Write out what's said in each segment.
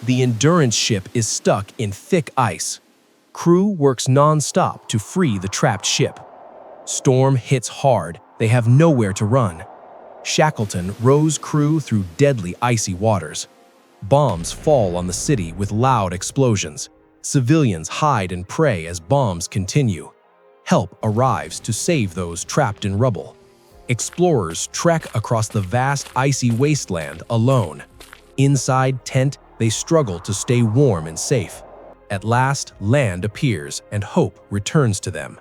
The endurance ship is stuck in thick ice. Crew works non-stop to free the trapped ship. Storm hits hard, they have nowhere to run. Shackleton rows crew through deadly icy waters. Bombs fall on the city with loud explosions. Civilians hide and pray as bombs continue. Help arrives to save those trapped in rubble. Explorers trek across the vast icy wasteland alone. Inside tent, they struggle to stay warm and safe. At last, land appears and hope returns to them.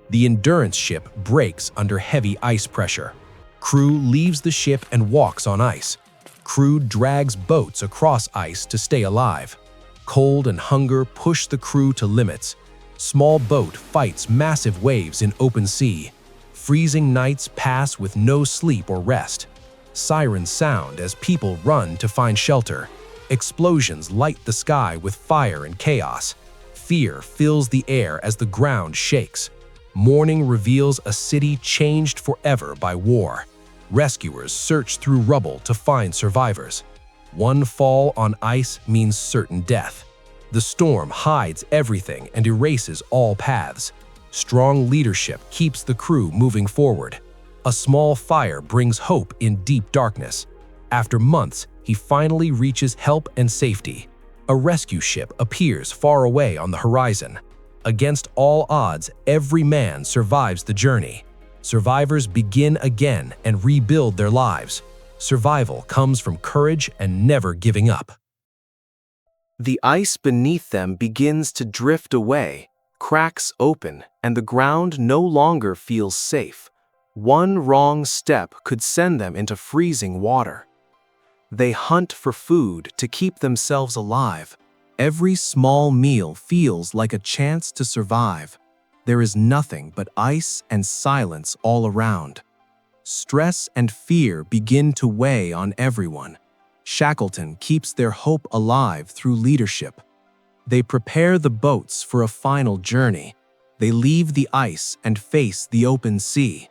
The endurance ship breaks under heavy ice pressure. Crew leaves the ship and walks on ice. Crew drags boats across ice to stay alive. Cold and hunger push the crew to limits. Small boat fights massive waves in open sea. Freezing nights pass with no sleep or rest. Sirens sound as people run to find shelter. Explosions light the sky with fire and chaos. Fear fills the air as the ground shakes. Morning reveals a city changed forever by war. Rescuers search through rubble to find survivors. One fall on ice means certain death. The storm hides everything and erases all paths. Strong leadership keeps the crew moving forward. A small fire brings hope in deep darkness. After months, he finally reaches help and safety. A rescue ship appears far away on the horizon. Against all odds, every man survives the journey. Survivors begin again and rebuild their lives. Survival comes from courage and never giving up. The ice beneath them begins to drift away, cracks open, and the ground no longer feels safe. One wrong step could send them into freezing water. They hunt for food to keep themselves alive. Every small meal feels like a chance to survive. There is nothing but ice and silence all around. Stress and fear begin to weigh on everyone. Shackleton keeps their hope alive through leadership. They prepare the boats for a final journey. They leave the ice and face the open sea.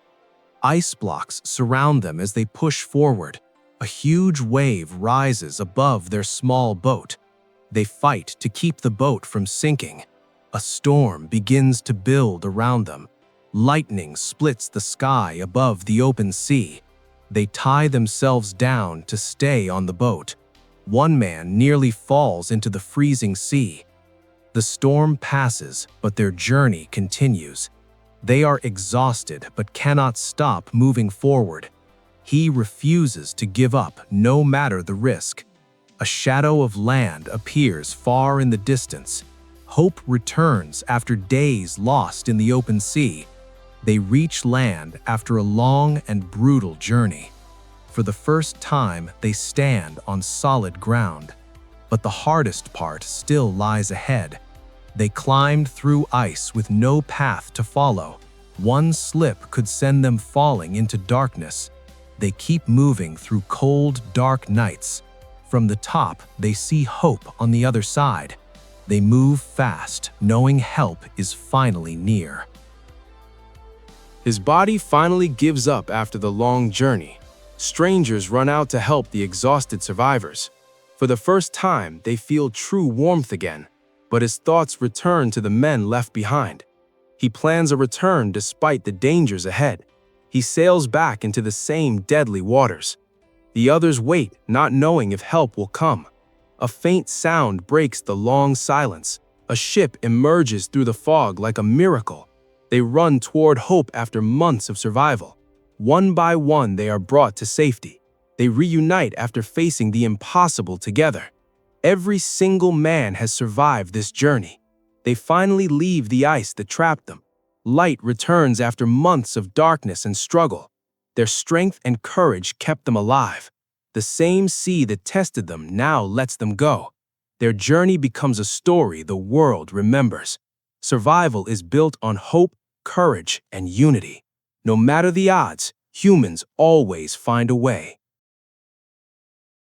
Ice blocks surround them as they push forward. A huge wave rises above their small boat. They fight to keep the boat from sinking. A storm begins to build around them. Lightning splits the sky above the open sea. They tie themselves down to stay on the boat. One man nearly falls into the freezing sea. The storm passes, but their journey continues. They are exhausted but cannot stop moving forward. He refuses to give up no matter the risk. A shadow of land appears far in the distance. Hope returns after days lost in the open sea. They reach land after a long and brutal journey. For the first time, they stand on solid ground. But the hardest part still lies ahead. They climbed through ice with no path to follow. One slip could send them falling into darkness. They keep moving through cold, dark nights. From the top, they see hope on the other side. They move fast, knowing help is finally near. His body finally gives up after the long journey. Strangers run out to help the exhausted survivors. For the first time, they feel true warmth again, but his thoughts return to the men left behind. He plans a return despite the dangers ahead. He sails back into the same deadly waters. The others wait, not knowing if help will come. A faint sound breaks the long silence. A ship emerges through the fog like a miracle. They run toward hope after months of survival. One by one, they are brought to safety. They reunite after facing the impossible together. Every single man has survived this journey. They finally leave the ice that trapped them. Light returns after months of darkness and struggle. Their strength and courage kept them alive. The same sea that tested them now lets them go. Their journey becomes a story the world remembers. Survival is built on hope, courage, and unity. No matter the odds, humans always find a way.